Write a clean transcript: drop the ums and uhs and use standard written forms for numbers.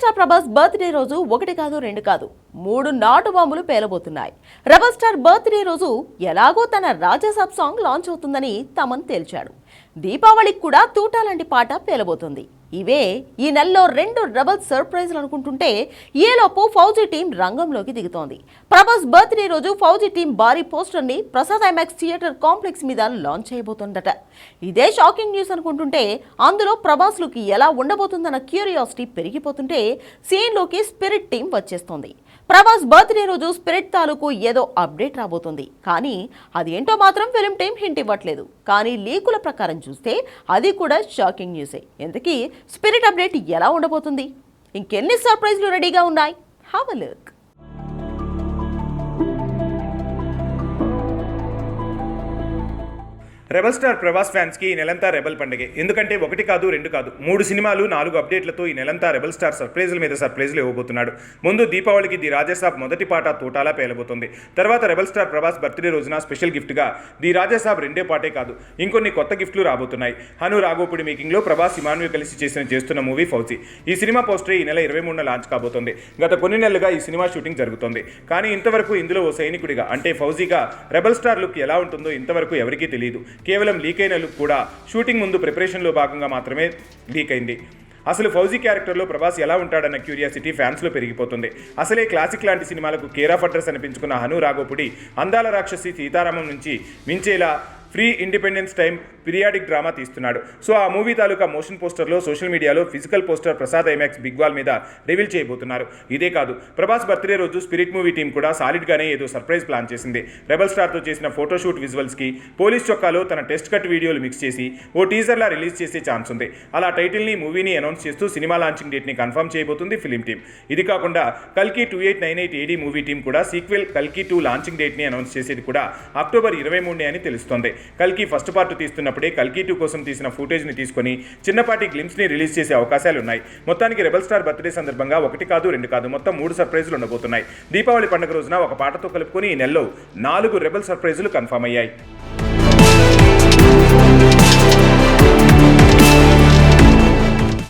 Star Prabhas birthday రోజు ఒకటి కాదు రెండు కాదు 3 నాటు బాంబులు పేలబోతున్నాయి. రెబల్ స్టార్ బర్త్డే రోజు ఎలాగో తన రాజాసాబ్ సాంగ్ లాంచ్ అవుతుందని తమన్ తేల్చాడు. దీపావళికి కూడా తూటాలాంటి పాట పేలబోతుంది. ఇవే ఈ నెలలో 2 రెబల్ సర్ప్రైజ్లు అనుకుంటుంటే ఏలోపు ఫౌజీ టీం రంగంలోకి దిగుతోంది. ప్రభాస్ బర్త్డే రోజు ఫౌజీ టీం భారీ పోస్టర్ ని ప్రసాద్ ఐమాక్స్ థియేటర్ కాంప్లెక్స్ మీద లాంచ్ చేయబోతుందట. ఇదే షాకింగ్ న్యూస్ అనుకుంటుంటే అందులో ప్రభాస్ లుక్ ఎలా ఉండబోతుందన్న క్యూరియాసిటీ పెరిగిపోతుంటే సీన్ లోకి స్పిరిట్ టీం వచ్చేస్తోంది. ప్రభాస్ బర్త్డే రోజు స్పిరిట్ తాలూకు ఏదో అప్డేట్ రాబోతుంది. కానీ అదేంటో మాత్రం ఫిల్మ్ టీం హింట్ ఇవ్వట్లేదు. కానీ లీకుల ప్రకారం చూస్తే అది కూడా షాకింగ్ న్యూసే. ఇంతకీ స్పిరిట్ అప్డేట్ ఎలా ఉండబోతుంది? ఇంకెన్ని సర్ప్రైజ్లు రెడీగా ఉన్నాయి? Have a look. Rebel star Prabhas ఫ్యాన్స్కి ఈ నెలంతా రెబల్ పండుగ. ఎందుకంటే 1 కాదు 2 కాదు 3 సినిమాలు 4 అప్డేట్లతో ఈ నెలంతా రెబల్ స్టార్ సర్ప్రైజ్ల మీద సర్ప్రైజ్లు ఇవ్వబోతున్నాడు. ముందు దీపావళికి ది రాజాసాబ్ మొదటి పాట తోటాలా పేలబోతుంది. తర్వాత రెబల్ స్టార్ ప్రభాస్ బర్త్డే రోజున స్పెషల్ గిఫ్ట్గా ది రాజాసాబ్ 2 పాటే కాదు ఇంకొన్ని కొత్త గిఫ్ట్లు రాబోతున్నాయి. హను రాఘోపుడి మేకింగ్లో ప్రభాస్ ఇమాన్యు కలిసి చేస్తున్న మూవీ ఫౌజీ. ఈ సినిమా పోస్టర్ ఈ నెల 23న లాంచ్ కాబోతుంది. గత కొన్ని నెలలుగా ఈ సినిమా షూటింగ్ జరుగుతోంది. కానీ ఇంతవరకు ఇందులో ఓ సైనికుడిగా అంటే ఫౌజీగా రెబల్ స్టార్ లుక్ ఎలా ఉంటుందో ఇంతవరకు ఎవరికీ తెలియదు. కేవలం లీక్ అయిన లుక్ కూడా షూటింగ్ ముందు ప్రిపరేషన్లో భాగంగా మాత్రమే లీక్ అయింది. అసలు ఫౌజీ క్యారెక్టర్లో ప్రభాస్ ఎలా ఉంటాడన్న క్యూరియాసిటీ ఫ్యాన్స్లో పెరిగిపోతుంది. అసలే క్లాసిక్ లాంటి సినిమాలకు కేర్ ఆఫ్ అడ్రస్ అనిపించుకున్న హను రాఘోపుడి అందాల రాక్షసి సీతారామం నుంచి మించేలా free independence time periodic drama తీస్తున్నాడు. సో ఆ మూవీ తాలూకా మోషన్ పోస్టర్లో సోషల్ మీడియాలో physical poster Prasad IMAX big wall మీద రివీల్ చేయబోతున్నారు. ఇదే కాదు, ప్రభాస్ బర్త్డే రోజు స్పిరిట్ మూవీ టీం కూడా సాలిడ్గానే ఏదో సర్ప్రైజ్ ప్లాన్ చేసింది. రెబల్ స్టార్తో చేసిన ఫోటోషూట్ విజువల్స్కి పోలీస్ చొక్కాలో తన టెస్ట్ కట్ వీడియోలు మిక్స్ చేసి ఓ టీజర్లా రిలీజ్ చేసే ఛాన్స్ ఉంది. అలా టైటిల్ని మూవీని అనౌన్స్ చేస్తూ సినిమా లాంచింగ్ డేట్ని కన్ఫర్మ్ చేయబోతుంది ఫిలిం టీం. ఇది కాకుండా కల్కి 2898 AD మూవీ టీం కూడా సీక్వెల్ కల్కి 2 లాంచింగ్ డేట్ని అనౌన్స్ చేసేది కూడా అక్టోబర్ 23 అని తెలుస్తోంది. కల్కి ఫస్ట్ పార్ట్ తీస్తున్నప్పుడే కల్కి 2 కోసం తీసిన ఫుటేజ్ని తీసుకొని చిన్నపాటి గ్లిమ్స్ని రిలీజ్ చేసే అవకాశాలు ఉన్నాయి. మొత్తానికి రెబల్ స్టార్ బర్త్డే సందర్భంగా 1 కాదు 2 కాదు మొత్తం 3 సర్ప్రైజులు ఉండబోతున్నాయి. దీపావళి పండుగ రోజున ఒక పాటతో కలుపుకొని ఈ నెలలో 4 రెబల్ సర్ప్రైజులు కన్ఫర్మ్ అయ్యాయి.